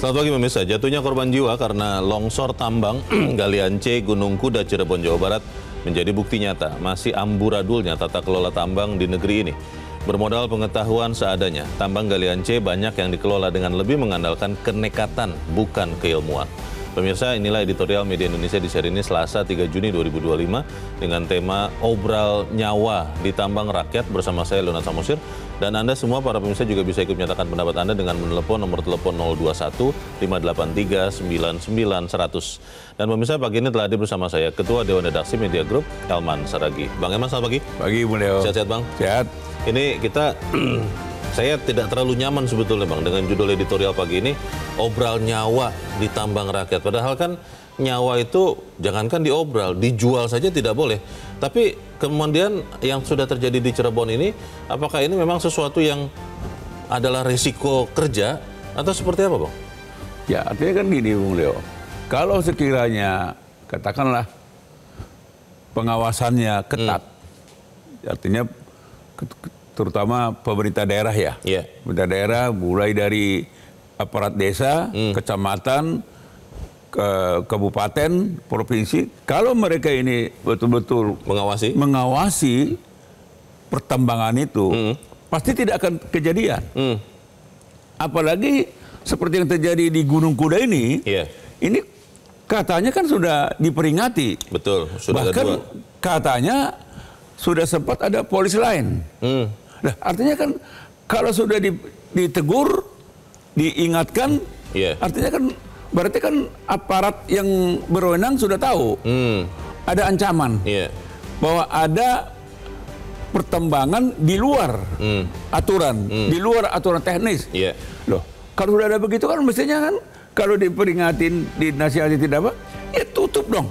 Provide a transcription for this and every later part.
Selamat pagi pemirsa, jatuhnya korban jiwa karena longsor tambang Galian C Gunung Kuda Cirebon Jawa Barat menjadi bukti nyata masih amburadulnya tata kelola tambang di negeri ini. Bermodal pengetahuan seadanya, tambang Galian C banyak yang dikelola dengan lebih mengandalkan kenekatan bukan keilmuan. Pemirsa, inilah editorial Media Indonesia di seri ini Selasa 3 Juni 2025 dengan tema Obral Nyawa di Tambang Rakyat bersama saya Leonard Samosir. Dan Anda semua para pemirsa juga bisa ikut menyatakan pendapat Anda dengan menelepon nomor telepon 021 583 99 100. Dan pemirsa, pagi ini telah hadir bersama saya Ketua Dewan Redaksi Media Group Elman Saragih. Bang Elman, selamat pagi. Pagi, Bu Leo. Sehat-sehat Bang? Sehat. Ini kita saya tidak terlalu nyaman sebetulnya Bang dengan judul editorial pagi ini, Obral Nyawa di Tambang Rakyat. Padahal kan nyawa itu jangankan diobral, dijual saja tidak boleh. Tapi kemudian yang sudah terjadi di Cirebon ini, apakah ini memang sesuatu yang adalah risiko kerja atau seperti apa Bang? Ya, artinya kan gini, Bung Leo. Kalau sekiranya, katakanlah, pengawasannya ketat, artinya terutama pemerintah daerah ya. Yeah. Pemerintah daerah mulai dari aparat desa, kecamatan, ke kabupaten, provinsi. Kalau mereka ini betul-betul mengawasi pertambangan itu, pasti tidak akan kejadian. Apalagi seperti yang terjadi di Gunung Kuda ini, ini katanya kan sudah diperingati. Betul, sudah bahkan katanya sudah sempat ada polisi lain. Nah, artinya kan kalau sudah ditegur, diingatkan, artinya kan berarti kan aparat yang berwenang sudah tahu ada ancaman bahwa ada pertambangan di luar aturan, di luar aturan teknis. Loh, kalau sudah ada begitu kan mestinya kan kalau diperingatin, dinasihati tidak apa, ya tutup dong.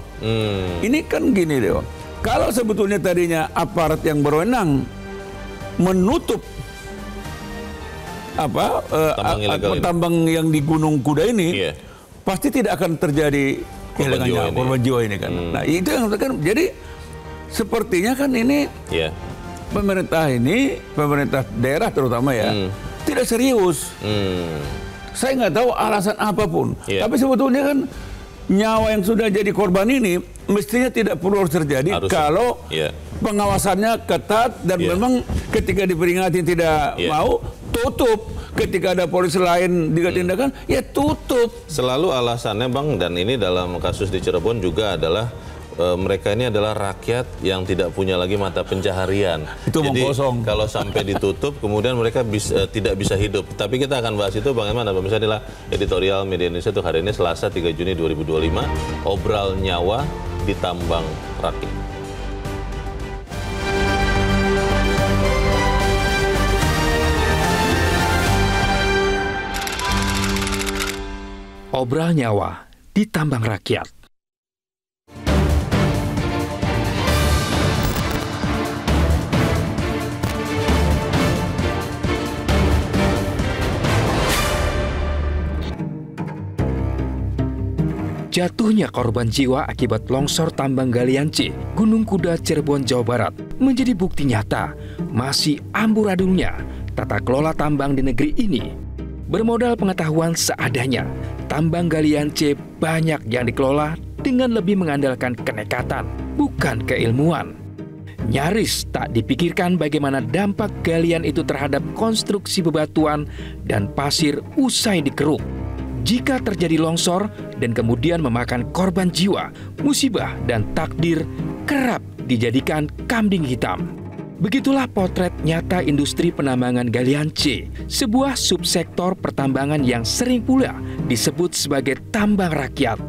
Ini kan gini Leo. Kalau sebetulnya tadinya aparat yang berwenang menutup tambang yang di Gunung Kuda ini, pasti tidak akan terjadi korban jiwa ini kan. Nah, itu yang kan jadi sepertinya kan ini pemerintah daerah terutama tidak serius. Saya nggak tahu alasan apapun, tapi sebetulnya kan nyawa yang sudah jadi korban ini mestinya tidak perlu harus terjadi kalau pengawasannya ketat dan memang ketika diperingati tidak mau, tutup. Ketika ada polisi lain tindakan, ya tutup. Selalu alasannya Bang, dan ini dalam kasus di Cirebon juga adalah mereka ini adalah rakyat yang tidak punya lagi mata pencaharian. Itu jadi kosong. Kalau sampai ditutup, kemudian mereka tidak bisa hidup. Tapi kita akan bahas itu bagaimana. Pemirsa, inilah editorial Media Indonesia untuk hari ini Selasa 3 Juni 2025, Obral Nyawa di Tambang Rakyat. Obral nyawa di tambang rakyat. Jatuhnya korban jiwa akibat longsor tambang Galian C, Gunung Kuda, Cirebon, Jawa Barat menjadi bukti nyata masih amburadulnya tata kelola tambang di negeri ini. Bermodal pengetahuan seadanya, tambang Galian C banyak yang dikelola dengan lebih mengandalkan kenekatan, bukan keilmuan. Nyaris tak dipikirkan bagaimana dampak galian itu terhadap konstruksi bebatuan dan pasir usai dikeruk. Jika terjadi longsor dan kemudian memakan korban jiwa, musibah dan takdir kerap dijadikan kambing hitam. Begitulah potret nyata industri penambangan Galian C, sebuah subsektor pertambangan yang sering pula disebut sebagai tambang rakyat.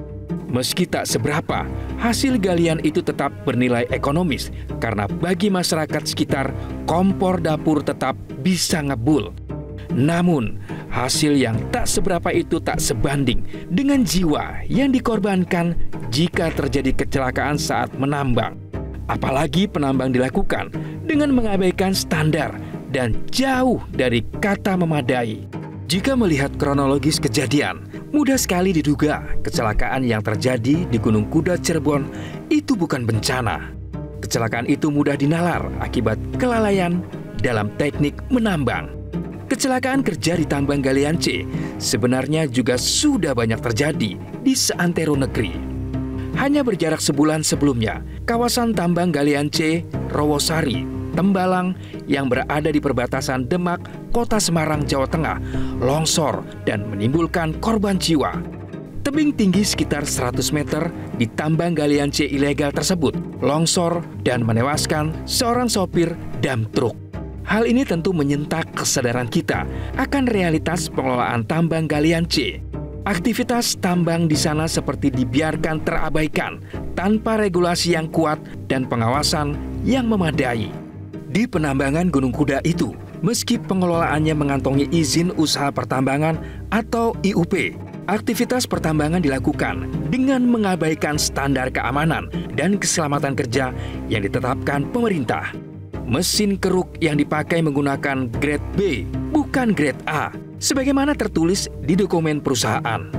Meski tak seberapa, hasil galian itu tetap bernilai ekonomis karena bagi masyarakat sekitar, kompor dapur tetap bisa ngebul. Namun, hasil yang tak seberapa itu tak sebanding dengan jiwa yang dikorbankan jika terjadi kecelakaan saat menambang. Apalagi penambang dilakukan dengan mengabaikan standar dan jauh dari kata memadai. Jika melihat kronologis kejadian, mudah sekali diduga kecelakaan yang terjadi di Gunung Kuda Cirebon itu bukan bencana. Kecelakaan itu mudah dinalar akibat kelalaian dalam teknik menambang. Kecelakaan kerja di tambang galian C sebenarnya juga sudah banyak terjadi di seantero negeri. Hanya berjarak sebulan sebelumnya, kawasan tambang galian C, Rowosari, Tembalang yang berada di perbatasan Demak, Kota Semarang, Jawa Tengah, longsor dan menimbulkan korban jiwa. Tebing tinggi sekitar 100 meter di tambang galian C ilegal tersebut longsor dan menewaskan seorang sopir dam truk. Hal ini tentu menyentak kesadaran kita akan realitas pengelolaan tambang galian C. Aktivitas tambang di sana seperti dibiarkan terabaikan tanpa regulasi yang kuat dan pengawasan yang memadai. Di penambangan Gunung Kuda itu, meski pengelolaannya mengantongi izin usaha pertambangan atau IUP, aktivitas pertambangan dilakukan dengan mengabaikan standar keamanan dan keselamatan kerja yang ditetapkan pemerintah. Mesin keruk yang dipakai menggunakan grade B, bukan grade A, sebagaimana tertulis di dokumen perusahaan.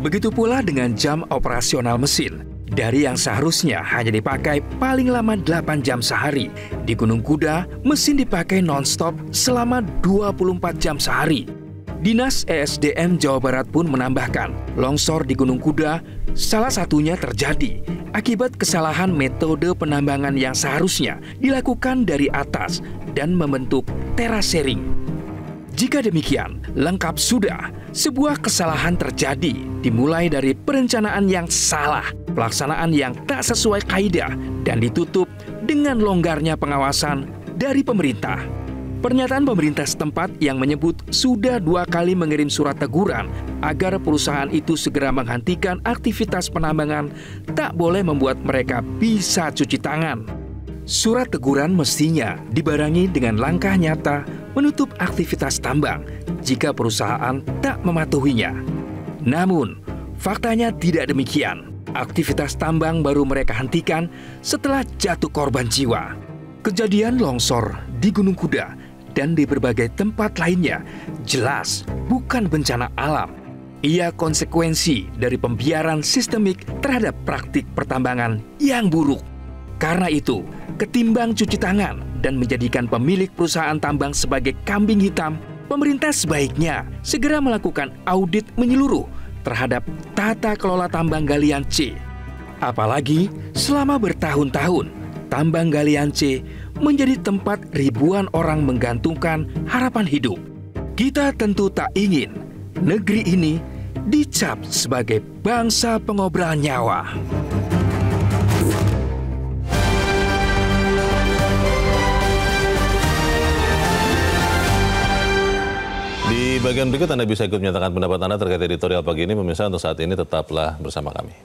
Begitu pula dengan jam operasional mesin. Dari yang seharusnya hanya dipakai paling lama 8 jam sehari, di Gunung Kuda mesin dipakai non-stop selama 24 jam sehari. Dinas ESDM Jawa Barat pun menambahkan, longsor di Gunung Kuda salah satunya terjadi akibat kesalahan metode penambangan yang seharusnya dilakukan dari atas dan membentuk terasering. Jika demikian, lengkap sudah, sebuah kesalahan terjadi dimulai dari perencanaan yang salah, pelaksanaan yang tak sesuai kaidah, dan ditutup dengan longgarnya pengawasan dari pemerintah. Pernyataan pemerintah setempat yang menyebut sudah 2 kali mengirim surat teguran agar perusahaan itu segera menghentikan aktivitas penambangan tak boleh membuat mereka bisa cuci tangan. Surat teguran mestinya dibarengi dengan langkah nyata menutup aktivitas tambang jika perusahaan tak mematuhinya. Namun, faktanya tidak demikian. Aktivitas tambang baru mereka hentikan setelah jatuh korban jiwa. Kejadian longsor di Gunung Kuda dan di berbagai tempat lainnya jelas bukan bencana alam. Ia konsekuensi dari pembiaran sistemik terhadap praktik pertambangan yang buruk. Karena itu, ketimbang cuci tangan dan menjadikan pemilik perusahaan tambang sebagai kambing hitam, pemerintah sebaiknya segera melakukan audit menyeluruh terhadap tata kelola tambang galian C. Apalagi selama bertahun-tahun, tambang galian C menjadi tempat ribuan orang menggantungkan harapan hidup. Kita tentu tak ingin negeri ini dicap sebagai bangsa pengobrol nyawa. Di bagian berikut Anda bisa ikut menyatakan pendapat Anda terkait editorial pagi ini. Pemirsa, untuk saat ini tetaplah bersama kami.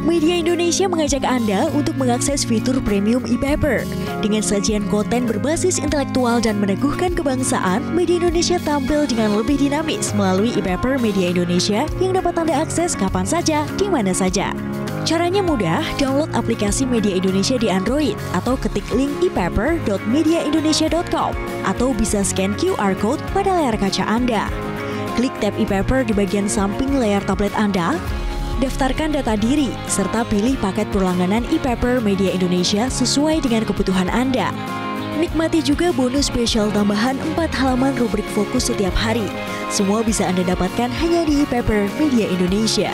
Media Indonesia mengajak Anda untuk mengakses fitur premium e-paper. Dengan sajian konten berbasis intelektual dan meneguhkan kebangsaan, Media Indonesia tampil dengan lebih dinamis melalui e-paper Media Indonesia yang dapat Anda akses kapan saja, di mana saja. Caranya mudah, download aplikasi Media Indonesia di Android atau ketik link e-paper.mediaindonesia.com atau bisa scan QR Code pada layar kaca Anda. Klik tab e-paper di bagian samping layar tablet Anda, daftarkan data diri, serta pilih paket berlangganan e-paper Media Indonesia sesuai dengan kebutuhan Anda. Nikmati juga bonus spesial tambahan 4 halaman rubrik fokus setiap hari. Semua bisa Anda dapatkan hanya di e-paper Media Indonesia.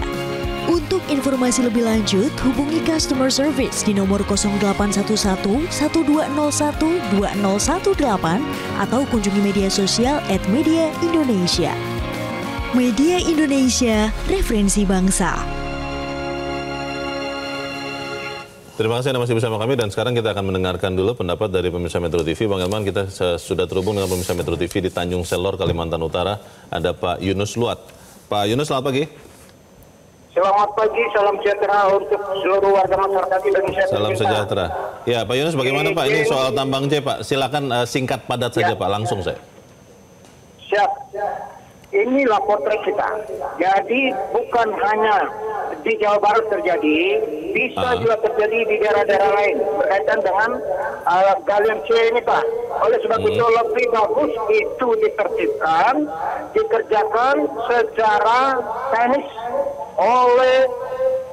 Untuk informasi lebih lanjut, hubungi customer service di nomor 0811 1201 2018 atau kunjungi media sosial @mediaindonesia. Media Indonesia, referensi bangsa. Terima kasih Anda masih bersama kami, dan sekarang kita akan mendengarkan dulu pendapat dari pemirsa Metro TV. Bang Elman, kita sudah terhubung dengan pemirsa Metro TV di Tanjung Selor, Kalimantan Utara. Ada Pak Yunus Luat. Pak Yunus, selamat pagi. Selamat pagi, salam sejahtera untuk seluruh warga masyarakat Indonesia. Salam sejahtera. Ya, Pak Yunus, bagaimana Pak? Ini soal tambang C, Pak. Silakan singkat padat saja, Pak. Langsung saya. Siap. Inilah potret kita. Jadi bukan hanya di Jawa Barat terjadi, bisa juga terjadi di daerah-daerah lain berkaitan dengan galian C ini Pak. Oleh sebab itu lebih bagus itu ditertibkan, dikerjakan secara teknis oleh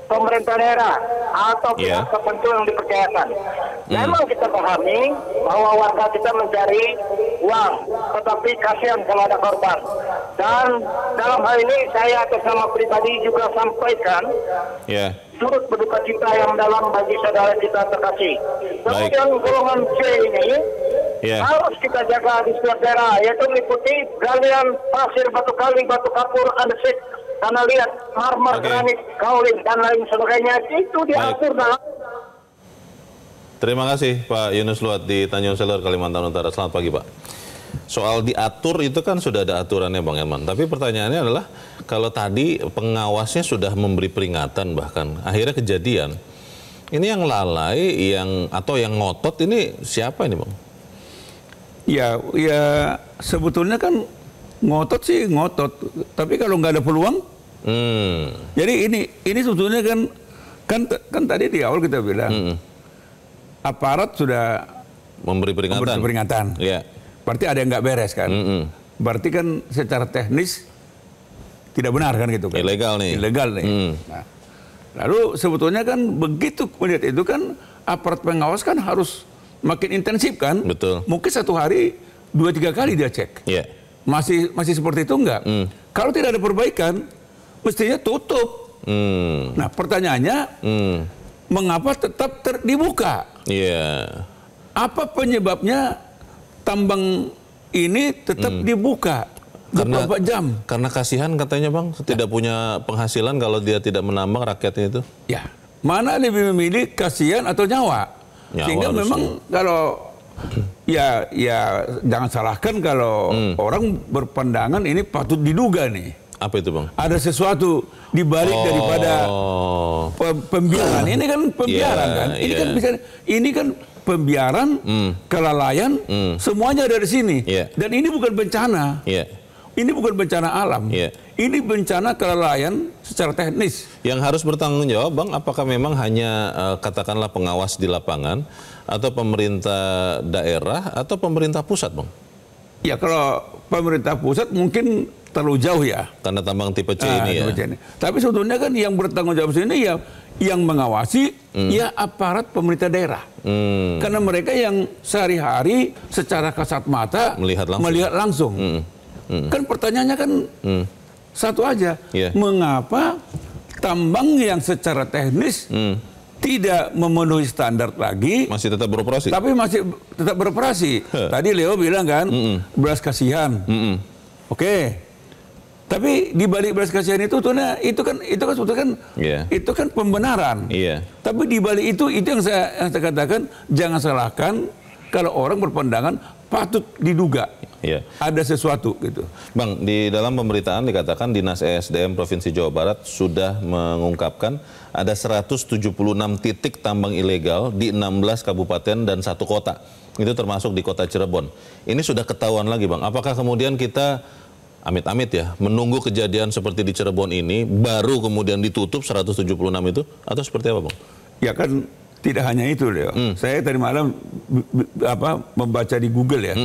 pemerintah daerah atau pihak tertentu yang dipercayakan. Memang kita pahami bahwa warga kita mencari uang, tetapi kasihan kalau ada korban. Dan dalam hal ini saya atas nama pribadi juga sampaikan turut berduka cita yang dalam bagi saudara kita terkasih. Kemudian golongan C ini harus kita jaga di setiap daerah, yaitu meliputi galian pasir, batu kali, batu kapur, andesit, tanah liat, marmer, granit, kaolin, dan lain sebagainya. Itu diatur dalam. Terima kasih Pak Yunus Luat di Tanjung Selor, Kalimantan Utara. Selamat pagi Pak. Soal diatur itu kan sudah ada aturannya Bang Elman. Tapi pertanyaannya adalah kalau tadi pengawasnya sudah memberi peringatan bahkan akhirnya kejadian. Ini yang lalai atau yang ngotot ini siapa ini Bang? Ya sebetulnya kan ngotot sih ngotot. Tapi kalau nggak ada peluang, jadi ini sebetulnya kan tadi di awal kita bilang aparat sudah memberi peringatan. Ya. Berarti ada yang nggak beres kan? Berarti kan secara teknis tidak benar kan gitu kan? Ilegal nih. Nah, lalu sebetulnya kan begitu melihat itu kan aparat pengawas kan harus makin intensif kan? Betul. Mungkin satu hari 2-3 kali dia cek. Yeah. Masih seperti itu enggak? Kalau tidak ada perbaikan, mestinya tutup. Nah pertanyaannya, mengapa tetap dibuka? Apa penyebabnya tambang ini tetap dibuka 24 jam? Karena kasihan katanya Bang, tidak punya penghasilan kalau dia tidak menambang rakyatnya itu. Ya, mana lebih memilih kasihan atau nyawa? Sehingga memang kalau ya jangan salahkan kalau orang berpandangan ini patut diduga nih. Apa itu Bang? Ada sesuatu di balik daripada pembiaran. Ini kan pembiaran kan? Ini kan pembiaran, kelalaian, semuanya ada di sini. Dan ini bukan bencana. Ini bukan bencana alam. Ini bencana kelalaian secara teknis. Yang harus bertanggung jawab Bang, apakah memang hanya katakanlah pengawas di lapangan atau pemerintah daerah atau pemerintah pusat Bang? Ya kalau pemerintah pusat mungkin terlalu jauh ya. Karena tambang tipe C ini ya. Tapi sebetulnya kan yang bertanggung jawab sini ya yang mengawasi ya aparat pemerintah daerah. Karena mereka yang sehari-hari secara kasat mata melihat langsung. Kan pertanyaannya kan satu aja. Mengapa tambang yang secara teknis tidak memenuhi standar lagi masih tetap beroperasi? Tapi masih tetap beroperasi. Tadi Leo bilang kan belas kasihan. Oke. Tapi di balik belas kasihan itu kan pembenaran. Tapi di balik itu yang saya katakan jangan salahkan kalau orang berpandangan patut diduga ada sesuatu gitu. Bang, di dalam pemberitaan dikatakan Dinas ESDM Provinsi Jawa Barat sudah mengungkapkan ada 176 titik tambang ilegal di 16 kabupaten dan 1 kota. Itu termasuk di kota Cirebon. Ini sudah ketahuan lagi Bang. Apakah kemudian kita amit-amit ya menunggu kejadian seperti di Cirebon ini baru kemudian ditutup 176 itu atau seperti apa Bang? Ya kan tidak hanya itu Leo. Saya tadi malam membaca di Google ya.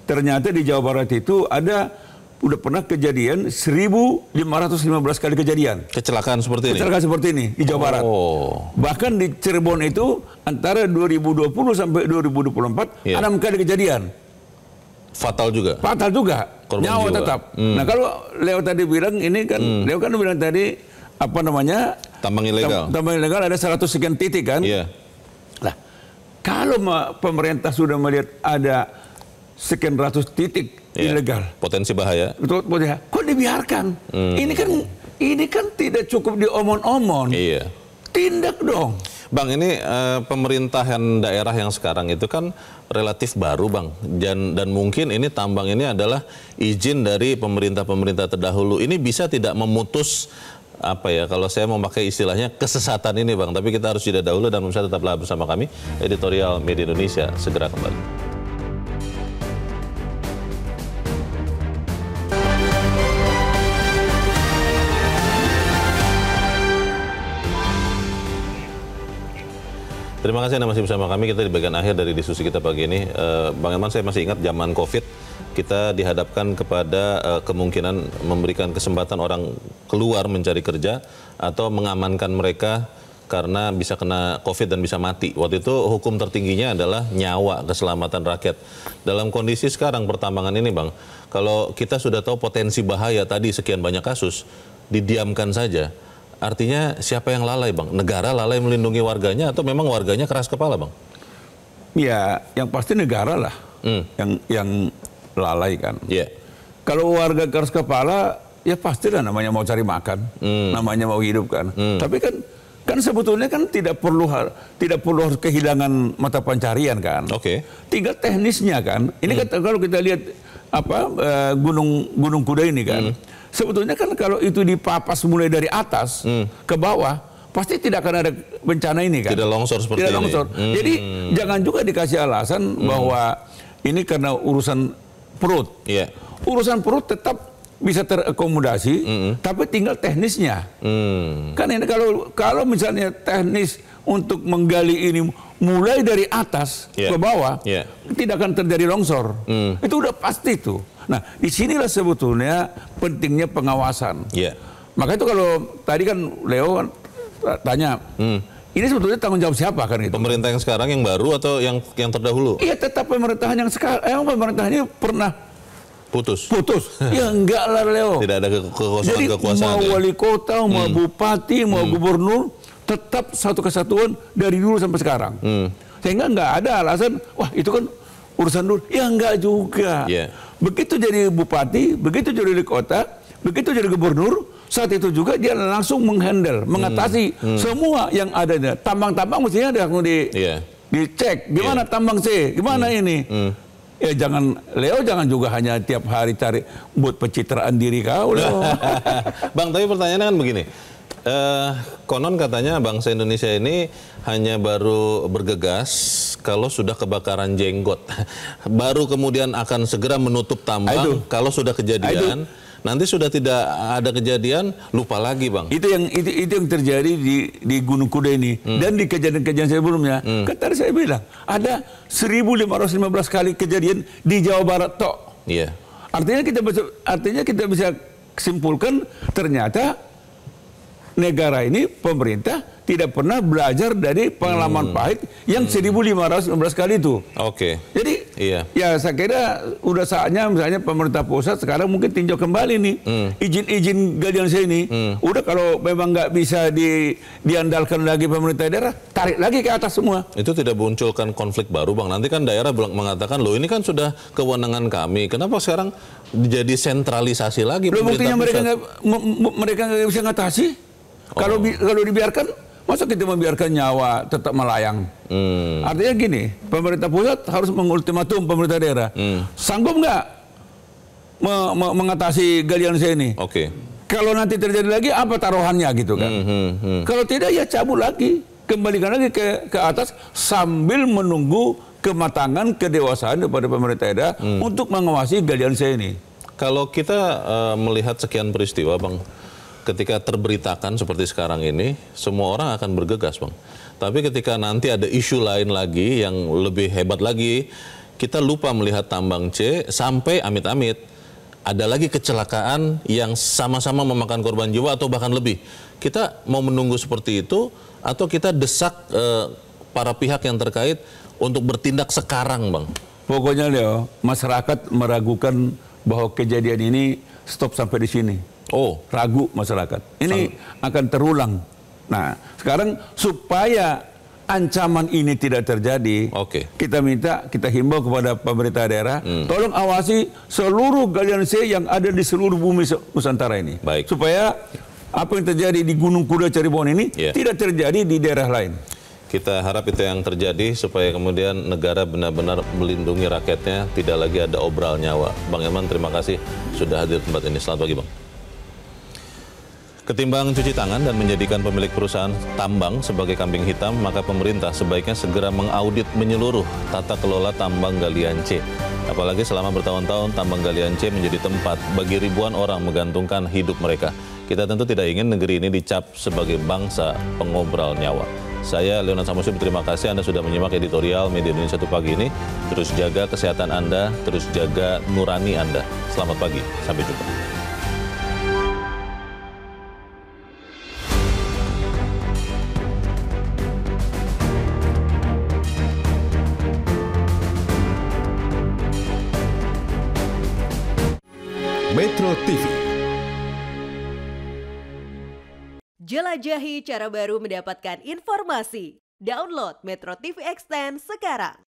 Ternyata di Jawa Barat itu udah pernah kejadian 1.515 kali kejadian. Kecelakaan seperti ini? Kecelakaan seperti ini di Jawa Barat. Bahkan di Cirebon itu antara 2020 sampai 2024 6 kali kejadian. Fatal juga? Fatal juga. Korban nyawa jiwa. Tetap. Nah kalau Leo tadi bilang ini kan, Leo kan bilang tadi tambang ilegal. Tambang ilegal ada 100 sekian titik kan? Iya. Nah kalau pemerintah sudah melihat ada sekian ratus titik ilegal, potensi bahaya. Betul, kok dibiarkan? Ini kan tidak cukup diomong-omong. Iya. Tindak dong. Bang, ini pemerintahan daerah yang sekarang itu kan relatif baru Bang. Dan mungkin ini tambang ini adalah izin dari pemerintah-pemerintah terdahulu. Ini bisa tidak memutus kalau saya mau pakai istilahnya kesesatan ini Bang. Tapi kita harus jeda dahulu dan pemirsa tetaplah bersama kami. Editorial Media Indonesia segera kembali. Terima kasih Anda masih bersama kami. Kita di bagian akhir dari diskusi kita pagi ini. Bang Elman, saya masih ingat zaman COVID, kita dihadapkan kepada kemungkinan memberikan kesempatan orang keluar mencari kerja atau mengamankan mereka karena bisa kena COVID dan bisa mati. Waktu itu hukum tertingginya adalah nyawa, keselamatan rakyat. Dalam kondisi sekarang pertambangan ini Bang, kalau kita sudah tahu potensi bahaya tadi sekian banyak kasus, didiamkan saja. Artinya siapa yang lalai Bang? Negara lalai melindungi warganya atau memang warganya keras kepala Bang? Ya, yang pasti negara lah yang lalai kan. Yeah. Kalau warga keras kepala, ya pastilah namanya mau cari makan, namanya mau hidup kan. Tapi kan sebetulnya kan tidak perlu harus kehilangan mata pencarian kan. Oke. Tinggal teknisnya kan. Ini kan kalau kita lihat Gunung Kuda ini kan. Sebetulnya kan kalau itu dipapas mulai dari atas ke bawah, pasti tidak akan ada bencana ini kan. Tidak longsor seperti ini. Longsor. Jadi jangan juga dikasih alasan bahwa ini karena urusan perut. Yeah. Urusan perut tetap bisa terakomodasi, tapi tinggal teknisnya. Kan ini kalau misalnya teknis untuk menggali ini mulai dari atas ke bawah, tidak akan terjadi longsor. Itu udah pasti tuh. Nah, disinilah sebetulnya pentingnya pengawasan. Maka itu kalau tadi kan Leo tanya, ini sebetulnya tanggung jawab siapa kan itu? Pemerintah yang sekarang yang baru atau yang terdahulu? Iya, tetap pemerintahan yang sekarang. Pemerintahannya pernah putus. Ya enggak lah Leo. Tidak ada kekosongan kekuasaan. Mau wali kota, mau bupati, mau gubernur, tetap satu kesatuan dari dulu sampai sekarang. Sehingga enggak ada alasan, wah itu kan urusan dulu. Ya enggak juga. Begitu jadi bupati, begitu jadi wali kota, begitu jadi gubernur, saat itu juga dia langsung menghandle, mengatasi semua yang ada. Tambang-tambang mestinya ada dicek. Gimana tambang C? Gimana ini? Ya Leo jangan juga hanya tiap hari cari buat pencitraan diri kau Leo. Bang, tapi pertanyaannya kan begini. Konon katanya bangsa Indonesia ini hanya baru bergegas kalau sudah kebakaran jenggot. Baru kemudian akan segera menutup tambang kalau sudah kejadian. Nanti sudah tidak ada kejadian, lupa lagi Bang. Itu yang terjadi di Gunung Kuda ini dan di kejadian-kejadian sebelumnya. Kan tadi saya bilang ada 1.515 kali kejadian di Jawa Barat tok. Iya. Artinya kita bisa simpulkan ternyata negara ini, pemerintah tidak pernah belajar dari pengalaman pahit yang 1.515 kali itu. Oke. Jadi ya saya kira udah saatnya misalnya pemerintah pusat sekarang mungkin tinjau kembali nih izin-izin galian C ini. Udah kalau memang nggak bisa diandalkan lagi pemerintah daerah, tarik lagi ke atas semua. Itu tidak munculkan konflik baru Bang. Nanti kan daerah mengatakan loh ini kan sudah kewenangan kami. Kenapa sekarang jadi sentralisasi lagi? Loh, buktinya mereka nggak bisa ngatasi. Kalau dibiarkan, masa kita membiarkan nyawa tetap melayang? Artinya gini, pemerintah pusat harus mengultimatum pemerintah daerah. Sanggup nggak mengatasi galian C ini? Oke. Kalau nanti terjadi lagi, apa taruhannya gitu kan? Kalau tidak, ya cabut lagi. Kembalikan lagi ke atas sambil menunggu kematangan, kedewasaan daripada pemerintah daerah untuk mengawasi galian C ini. Kalau kita melihat sekian peristiwa Bang, ketika terberitakan seperti sekarang ini, semua orang akan bergegas Bang. Tapi ketika nanti ada isu lain lagi yang lebih hebat lagi, kita lupa melihat tambang C sampai amit-amit ada lagi kecelakaan yang sama-sama memakan korban jiwa atau bahkan lebih. Kita mau menunggu seperti itu atau kita desak para pihak yang terkait untuk bertindak sekarang Bang? Pokoknya Leo, masyarakat meragukan bahwa kejadian ini stop sampai di sini. Ragu masyarakat. Ini akan terulang. Nah, sekarang supaya ancaman ini tidak terjadi, kita himbau kepada pemerintah daerah, tolong awasi seluruh galian C yang ada di seluruh bumi Nusantara ini. Supaya apa yang terjadi di Gunung Kuda Cirebon ini tidak terjadi di daerah lain. Kita harap itu yang terjadi supaya kemudian negara benar-benar melindungi rakyatnya, tidak lagi ada obral nyawa. Bang Elman, terima kasih sudah hadir di tempat ini. Selamat pagi Bang. Ketimbang cuci tangan dan menjadikan pemilik perusahaan tambang sebagai kambing hitam, maka pemerintah sebaiknya segera mengaudit menyeluruh tata kelola tambang galian C. Apalagi selama bertahun-tahun tambang galian C menjadi tempat bagi ribuan orang menggantungkan hidup mereka. Kita tentu tidak ingin negeri ini dicap sebagai bangsa pengobral nyawa. Saya Leonard Samusim, terima kasih Anda sudah menyimak editorial Media Indonesia 1 pagi ini. Terus jaga kesehatan Anda, terus jaga nurani Anda. Selamat pagi, sampai jumpa. Metro TV. Jelajahi cara baru mendapatkan informasi. Download Metro TV Extend sekarang.